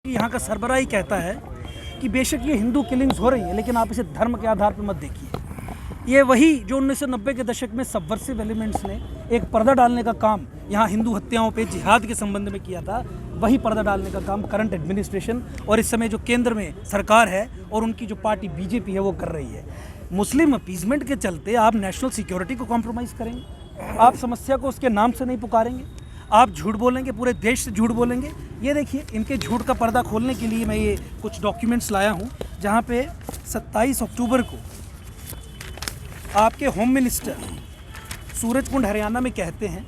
यहाँ का सरबराह ही कहता है कि बेशक ये हिंदू किलिंग्स हो रही है, लेकिन आप इसे धर्म के आधार पर मत देखिए। ये वही जो 1990 के दशक में सबवर्सिव एलिमेंट्स ने एक पर्दा डालने का काम यहाँ हिंदू हत्याओं पे जिहाद के संबंध में किया था, वही पर्दा डालने का काम करंट एडमिनिस्ट्रेशन और इस समय जो केंद्र में सरकार है और उनकी जो पार्टी बीजेपी है वो कर रही है। मुस्लिम अपीजमेंट के चलते आप नेशनल सिक्योरिटी को कॉम्प्रोमाइज़ करेंगे, आप समस्या को उसके नाम से नहीं पुकारेंगे, आप झूठ बोलेंगे, पूरे देश से झूठ बोलेंगे। ये देखिए, इनके झूठ का पर्दा खोलने के लिए मैं ये कुछ डॉक्यूमेंट्स लाया हूँ, जहाँ पे 27 अक्टूबर को आपके होम मिनिस्टर सूरजकुंड हरियाणा में कहते हैं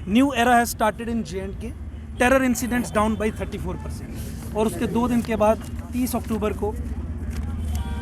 new era has started in JNK, terror incidents down by 34%। और उसके 2 दिन के बाद 30 अक्टूबर को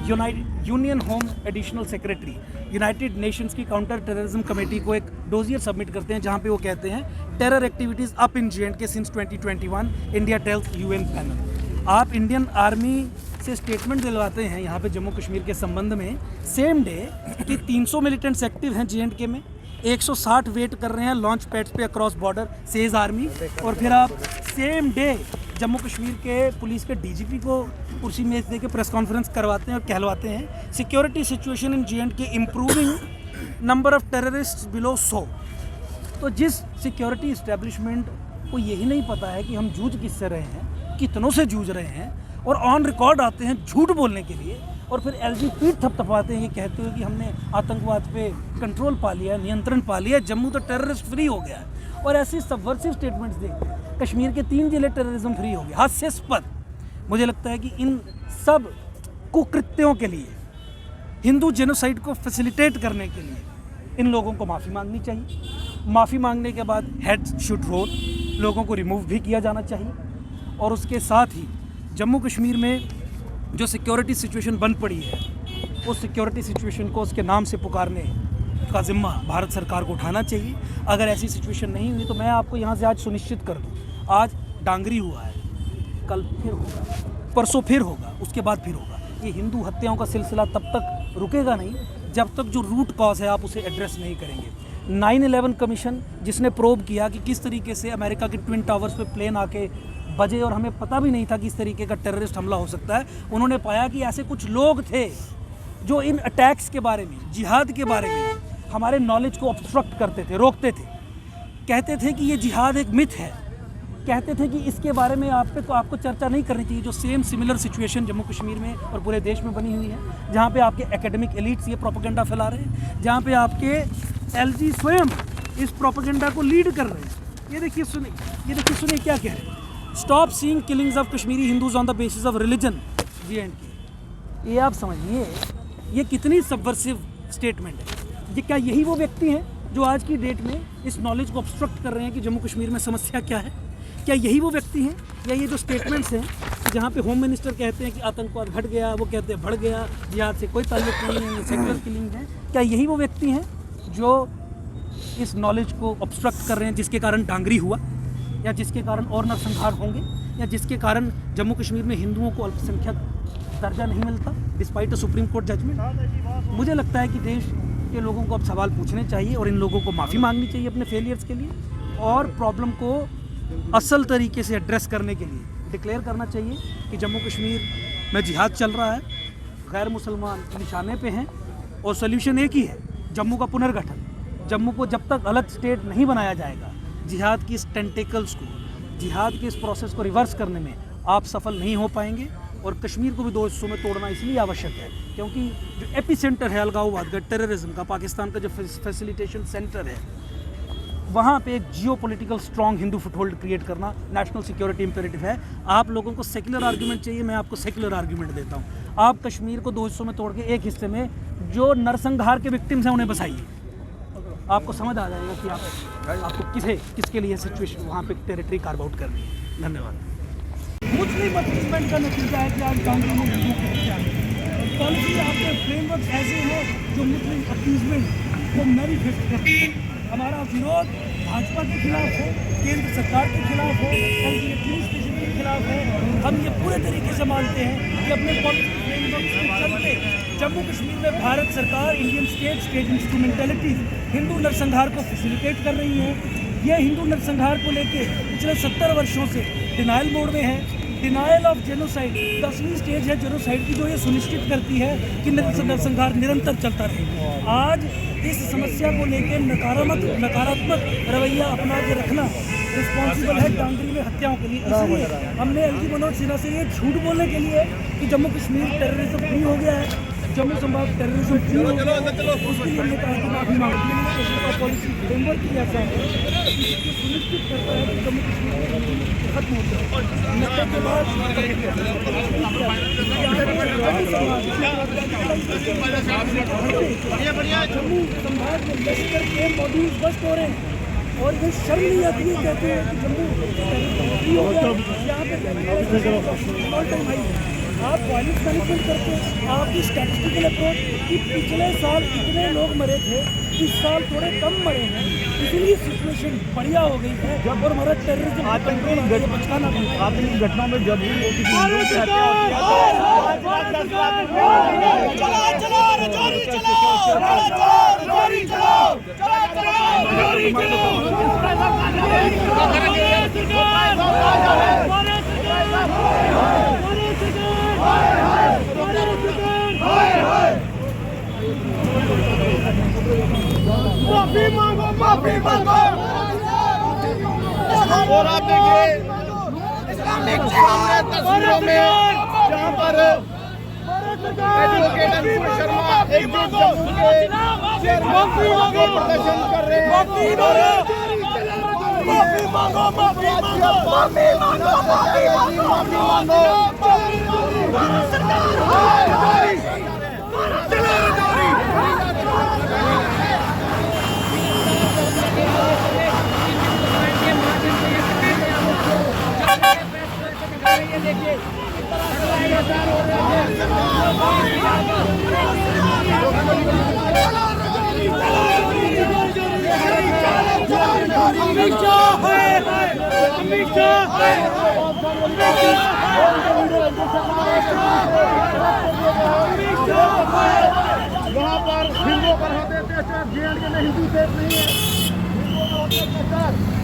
union home additional secretary United Nations की काउंटर टेररिज्म कमेटी को एक डोजियर सबमिट करते हैं, जहां पे वो कहते हैं terror activities up in JNK since 2021, India tells UN पैनल। आप इंडियन आर्मी से स्टेटमेंट दिलवाते हैं यहाँ पे जम्मू कश्मीर के संबंध में सेम डे कि 300 मिलिटेंट्स एक्टिव हैं JNK में, 160 वेट कर रहे हैं लॉन्च पैड्स पे अक्रॉस बॉर्डर सेज आर्मी, और फिर आप सेम डे जम्मू कश्मीर के पुलिस के DGP को कुर्सी मेज दे के प्रेस कॉन्फ्रेंस करवाते हैं और कहलवाते हैं security situation in JNK improving, number of terrorist below 100। तो जिस सिक्योरिटी इस्टेब्लिशमेंट को यही नहीं पता है कि हम जूझ किससे रहे हैं, कितनों से जूझ रहे हैं, और ऑन रिकॉर्ड आते हैं झूठ बोलने के लिए और फिर LG पीठ थपथपाते हैं ये कहते हुए कि हमने आतंकवाद पे कंट्रोल पा लिया, नियंत्रण पा लिया, जम्मू तो टेररिस्ट फ्री हो गया है। और ऐसी सबवर्सिव स्टेटमेंट्स देखते हैं, कश्मीर के 3 जिले टेररिज्म फ्री हो गए, हास्यास्पद। मुझे लगता है कि इन सब कुकृत्यों के लिए, हिंदू जेनोसाइड को फैसिलिटेट करने के लिए इन लोगों को माफ़ी मांगनी चाहिए। माफ़ी मांगने के बाद हेड शुड रोल, लोगों को रिमूव भी किया जाना चाहिए। और उसके साथ ही जम्मू कश्मीर में जो सिक्योरिटी सिचुएशन बन पड़ी है, उस सिक्योरिटी सिचुएशन को उसके नाम से पुकारने का जिम्मा भारत सरकार को उठाना चाहिए। अगर ऐसी सिचुएशन नहीं हुई तो मैं आपको यहाँ से आज सुनिश्चित कर दूँ, आज डांगरी हुआ है, कल फिर होगा, परसों फिर होगा, उसके बाद फिर होगा। ये हिंदू हत्याओं का सिलसिला तब तक रुकेगा नहीं जब तक जो रूट कॉज है आप उसे एड्रेस नहीं करेंगे। 9/11 कमीशन जिसने प्रोब किया कि किस तरीके से अमेरिका के ट्विन टावर्स पे प्लेन आके बजे और हमें पता भी नहीं था कि इस तरीके का टेररिस्ट हमला हो सकता है, उन्होंने पाया कि ऐसे कुछ लोग थे जो इन अटैक्स के बारे में, जिहाद के बारे में हमारे नॉलेज को ऑब्स्ट्रक्ट करते थे, रोकते थे, कहते थे कि ये जिहाद एक मिथ है, कहते थे कि इसके बारे में आपको चर्चा नहीं करनी चाहिए। जो same similar situation Jammu Kashmir में और पूरे देश में बनी हुई है, जहाँ पे आपके एकेडमिक एलिट्स ये प्रोपेगेंडा फैला रहे हैं, जहाँ पे आपके LG स्वयं इस प्रोपेगेंडा को लीड कर रहे हैं। ये देखिए सुनिए क्या कह रहे हैं, stop seeing killings of Kashmiri Hindus on the basis of religion JNK। ये आप समझिए ये कितनी सबवर्सिव स्टेटमेंट है। ये क्या यही वो व्यक्ति हैं जो आज की डेट में इस नॉलेज को ऑब्स्ट्रक्ट कर रहे हैं कि जम्मू कश्मीर में समस्या क्या है? क्या यही वो व्यक्ति हैं? या ये जो स्टेटमेंट्स हैं जहाँ पे होम मिनिस्टर कहते हैं कि आतंकवाद घट गया, वो कहते हैं बढ़ गया, जिहाद से कोई ताल्लुक नहीं है, ये सेक्युलर किलिंग है, क्या यही वो व्यक्ति हैं जो इस नॉलेज को ऑब्स्ट्रक्ट कर रहे हैं, जिसके कारण डांगरी हुआ, या जिसके कारण और नरसंहार होंगे, या जिसके कारण जम्मू कश्मीर में हिंदुओं को अल्पसंख्यक दर्जा नहीं मिलता despite a supreme court judgment? मुझे लगता है कि देश के लोगों को अब सवाल पूछने चाहिए और इन लोगों को माफ़ी मांगनी चाहिए अपने फेलियर्स के लिए, और प्रॉब्लम को असल तरीके से एड्रेस करने के लिए डिक्लेयर करना चाहिए कि जम्मू कश्मीर में जिहाद चल रहा है, गैर मुसलमान निशाने पे हैं, और सोल्यूशन एक ही है, जम्मू का पुनर्गठन। जम्मू को जब तक अलग स्टेट नहीं बनाया जाएगा, जिहाद की इस टेंटेकल्स को, जिहाद के इस प्रोसेस को रिवर्स करने में आप सफल नहीं हो पाएंगे। और कश्मीर को भी 2 हिस्सों में तोड़ना इसलिए आवश्यक है क्योंकि जो एपिसेंटर है अलगाववाद का, टेररिज्म का, पाकिस्तान का जो फैसिलिटेशन सेंटर है, वहाँ पे एक geopolitical strong Hindu foothold create करना नेशनल सिक्योरिटी इंपेरेटिव है। आप लोगों को सेक्युलर आर्ग्यूमेंट चाहिए, मैं आपको सेक्युलर आर्ग्यूमेंट देता हूँ। आप कश्मीर को 2 हिस्सों में तोड़ के एक हिस्से में जो नरसंहार के विक्टिम्स हैं उन्हें बसाइए, आपको समझ आ जाएगा कि आपको किसके लिए सिचुएशन वहाँ पे टेरिटरी कार्व आउट करनी है। धन्यवाद। मुस्लिम अपीजमेंट का नतीजा है कि आज डांगरी में हिंदुओं की हत्या है। पॉलिसी आपके फ्रेमवर्क ऐसे हैं जो मुस्लिम अपीजमेंट को मैनिफेस्ट करते हैं। हमारा विरोध भाजपा के खिलाफ हो, केंद्र सरकार के खिलाफ हो, LG एडमिनिस्ट्रेशन के खिलाफ हो। हम ये पूरे तरीके से मानते हैं कि अपने पॉलिसी फ्रेमवर्क के चलते जम्मू कश्मीर में भारत सरकार, इंडियन स्टेट इंस्ट्रूमेंटलिटीज हिंदू नरसंहार को फैसिलिटेट कर रही है। ये हिंदू नरसंहार को लेके पिछले 70 वर्षों से डिनाइल मोड में है। डिनायल ऑफ जेनोसाइड, 10वीं स्टेज है जेनोसाइड की, जो ये सुनिश्चित करती है कि नरसंहार निरंतर चलता रहे। आज इस समस्या को लेकर नकारात्मक रवैया अपना के रखना रिस्पॉन्सिबल है डांगरी में हत्याओं के लिए। इसलिए हमने एलजी मनोज सिन्हा से ये झूठ बोलने के लिए कि जम्मू कश्मीर टेररिज्म फ्री हो गया है, जम्मू संभाग टेररिज्म फ्री हो गया है, उसके लिए हमने कहा कि माफी मांगते पॉलिसी फ्रेमवर्क की ऐसा है कि सुनिश्चित करता है कि जम्मू कश्मीर खत्म हो जाए। 90 के बाद जम्मू संभाग में लश्कर के मॉड्यूल बस्ट हो रहे हैं और ये शर्म नहीं आती है, कहते हैं कि जम्मू फ्री हो गया। यहाँ पे ऑल टाइम हाई है। आप वायलेंस मैनेजमेंट करते हैं, आपकी स्टैटिस्टिकल अप्रोच कि पिछले साल इतने लोग मरे थे, इस साल थोड़े कम मरे हैं, इसलिए सिचुएशन बढ़िया हो गई है। जब और हमारा टेररिज्म बचाना आतंकी घटनाओं में जब भी माफी मांगो, माफी मांगो। और आप देखिए इस्लामिक तस्वीरों में जहाँ पर एडवोकेट अंकुर शर्मा एक जम्मू के प्रदर्शन कर रहे हैं। माफी मांगो, माफी मांगो, माफी मांगो, माफी मांगो। वहाँ पर हिंदुओं पर होते थे, JNK में हिंदू सेफ नहीं है, हिंदुओं पर होते थे।